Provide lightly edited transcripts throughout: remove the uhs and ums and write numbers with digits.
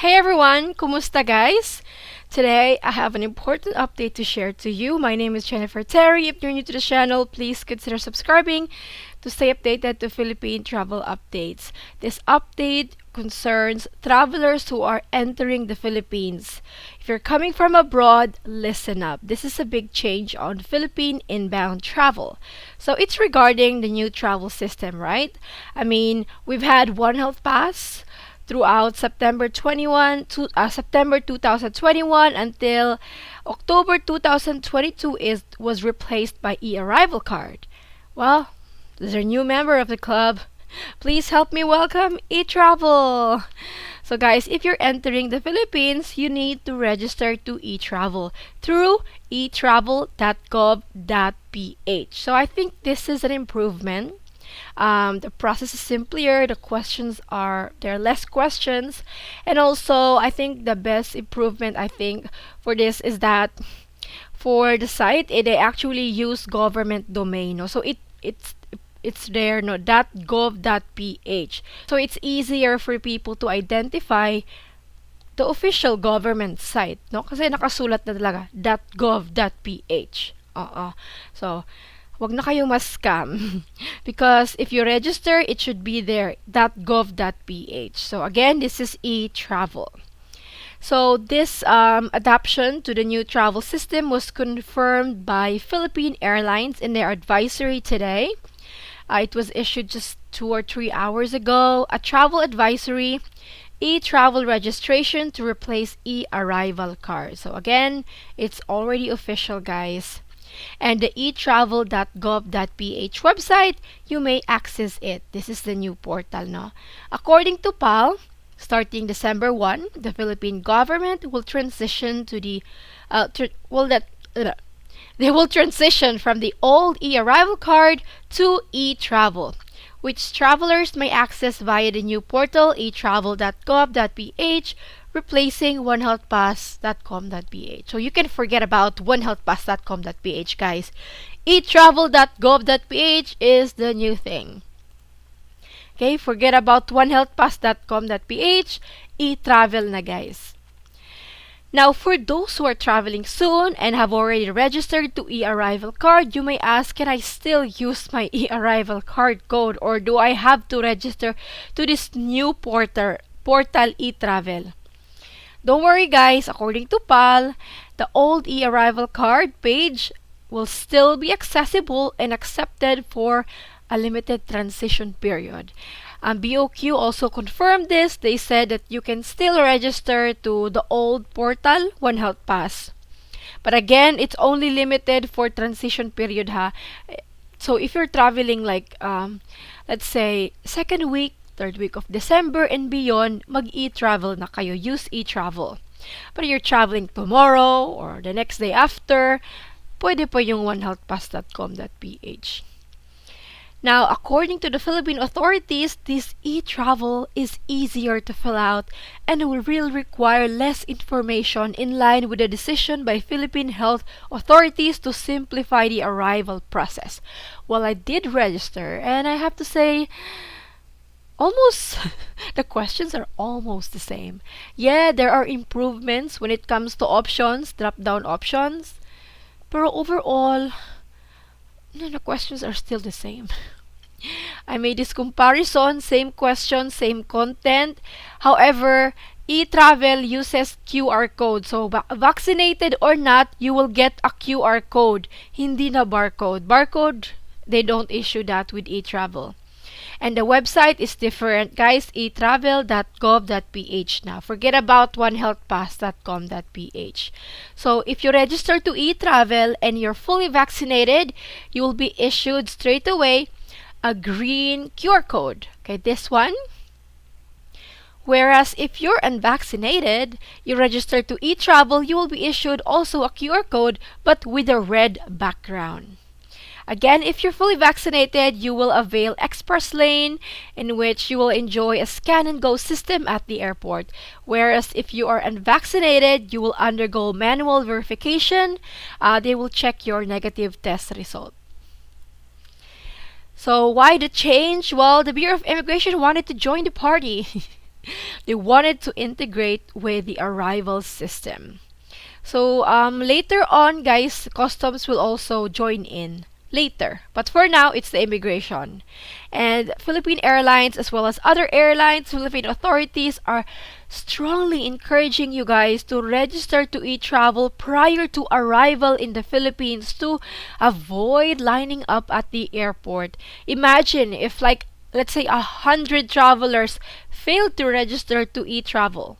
Hey everyone, kumusta guys? Today I have an important update to share to you. My name is Terri. If you're new to the channel, please consider subscribing to stay updated to Philippine travel updates. This update concerns travelers who are entering the Philippines. If you're coming from abroad, listen up. This is a big change on Philippine inbound travel. So it's regarding the new travel system, right? I mean, we've had One Health Pass throughout September 2021 until October 2022 was replaced by eARRIVAL card. Well, there's a new member of the club. Please help me welcome eTravel. So guys, if you're entering the Philippines, you need to register to eTravel through eTravel.gov.ph. So I think this is an improvement. The process is simpler. There are less questions, and also I think the best improvement for this is that for the site, they actually use government domain. No? So it's there, no, .gov.ph. So it's easier for people to identify the official government site, no? Kasi nakasulat na talaga .gov.ph. So wag na kayong mas-scam because if you register, it should be there .gov.ph. So again, this is eTravel. So this adoption to the new travel system was confirmed by Philippine Airlines in their advisory today. It was issued just 2 or 3 hours ago. A travel advisory, e-travel registration to replace eARRIVAL card. So again, it's already official, guys. And the eTravel.gov.ph website, you may access it. This is the new portal, no? According to PAL, starting December 1, the Philippine government will transition to the they will transition from the old eARRIVAL card to eTravel, which travelers may access via the new portal eTravel.gov.ph, replacing onehealthpass.com.ph. So you can forget about onehealthpass.com.ph, guys. eTravel.gov.ph is the new thing. Okay, forget about onehealthpass.com.ph. eTravel na, guys. Now, for those who are traveling soon and have already registered to eARRIVAL card, you may ask, can I still use my eARRIVAL card code, or do I have to register to this new portal eTravel? Don't worry, guys. According to PAL, the old eARRIVAL card page will still be accessible and accepted for a limited transition period. BOQ also confirmed this. They said that you can still register to the old portal, One Health Pass. But again, it's only limited for transition period, ha. So if you're traveling like, let's say, second week, third week of December and beyond, mag-eTravel na kayo. Use eTravel. But you're traveling tomorrow or the next day after, pwede pa yung onehealthpass.com.ph. Now, according to the Philippine authorities, this eTravel is easier to fill out and will require less information in line with the decision by Philippine health authorities to simplify the arrival process. Well, I did register, and I have to say, almost the questions are almost the same. Yeah, there are improvements when it comes to options, drop-down options, pero overall, the questions are still the same. I made this comparison, same question, same content. However, eTravel uses QR code. So, vaccinated or not, you will get a QR code. Hindi na barcode. Barcode, they don't issue that with eTravel. And the website is different, guys. eTravel.gov.ph now. Forget about onehealthpass.com.ph. So, if you register to eTravel and you're fully vaccinated, you will be issued straight away a green QR code. Okay, this one. Whereas if you're unvaccinated, you register to eTravel, you will be issued also a QR code, but with a red background. Again, if you're fully vaccinated, you will avail Express Lane, in which you will enjoy a scan-and-go system at the airport. Whereas if you are unvaccinated, you will undergo manual verification. They will check your negative test result. So why the change? Well, the Bureau of Immigration wanted to join the party. They wanted to integrate with the arrival system. So later on, guys, customs will also join in later. But for now, it's the immigration. And Philippine Airlines, as well as other airlines, Philippine authorities are strongly encouraging you guys to register to e-travel prior to arrival in the Philippines to avoid lining up at the airport. Imagine if, like, let's say 100 travelers failed to register to e-travel.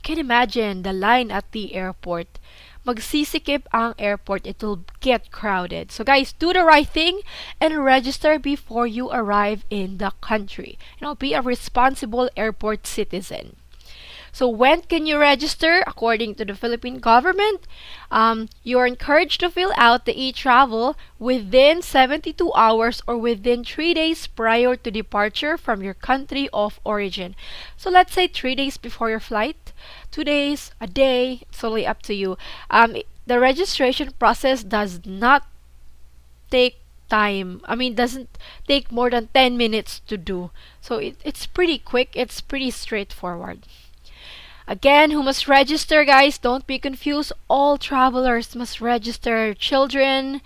Can imagine the line at the airport. Magsisikip ang airport. It will get crowded. So guys, do the right thing and register before you arrive in the country. Be a responsible airport citizen. So when can you register? According to the Philippine government, you are encouraged to fill out the e-travel within 72 hours or within 3 days prior to departure from your country of origin. So let's say 3 days before your flight, 2 days, a day, it's only up to you. The registration process does not take time. Doesn't take more than 10 minutes to do. So it's pretty quick. It's pretty straightforward. Again, who must register, guys? Don't be confused. All travelers must register. Children,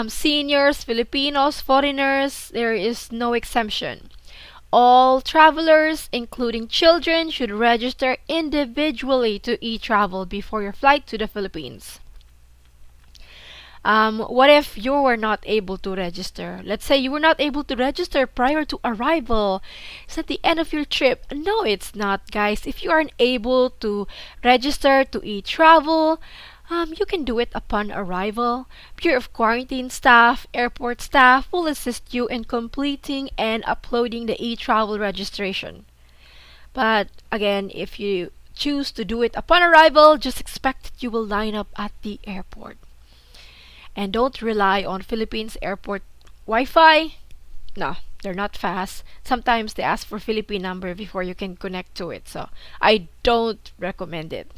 seniors, Filipinos, foreigners, there is no exemption. All travelers, including children, should register individually to e-travel before your flight to the Philippines. What if you were not able to register? Let's say you were not able to register prior to arrival. Is that the end of your trip? No, it's not, guys. If you aren't able to register to e-travel, you can do it upon arrival. Bureau of Quarantine staff, airport staff will assist you in completing and uploading the e-travel registration. But again, if you choose to do it upon arrival, just expect that you will line up at the airport. And don't rely on Philippines airport Wi-Fi. No, they're not fast. Sometimes they ask for Philippine number before you can connect to it. So I don't recommend it.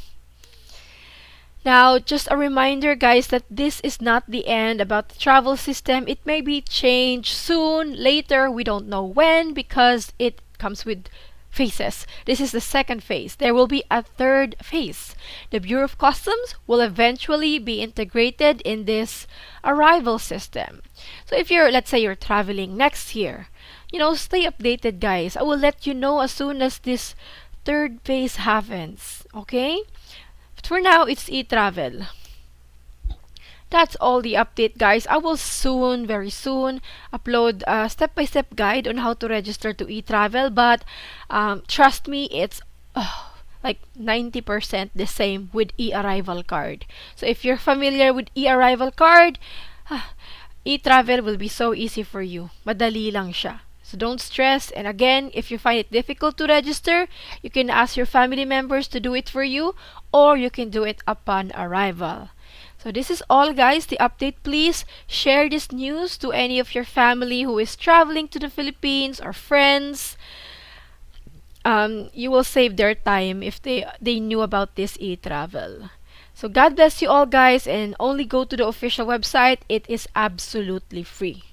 Now, just a reminder, guys, that this is not the end about the travel system. It may be changed soon, later. We don't know when because it comes with phases. This is the second phase. There will be a third phase. The Bureau of Customs will eventually be integrated in this arrival system. So if let's say you're traveling next year, stay updated, guys. I will let you know as soon as this third phase happens. Okay? But for now, it's e-travel. That's all the update, guys. I will soon, very soon, upload a step-by-step guide on how to register to eTravel. But trust me, it's like 90% the same with eARRIVAL card. So if you're familiar with eARRIVAL card, eTravel will be so easy for you. Madali lang siya. So don't stress. And again, if you find it difficult to register, you can ask your family members to do it for you, or you can do it upon arrival. So this is all, guys, the update. Please share this news to any of your family who is traveling to the Philippines or friends. You will save their time if they knew about this e-travel. So God bless you all, guys, and only go to the official website. It is absolutely free.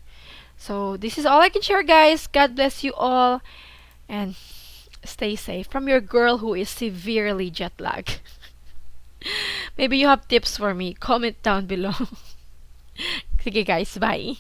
So this is all I can share, guys. God bless you all and stay safe from your girl who is severely jet lagged. Maybe you have tips for me. Comment down below. Okay, guys. Bye.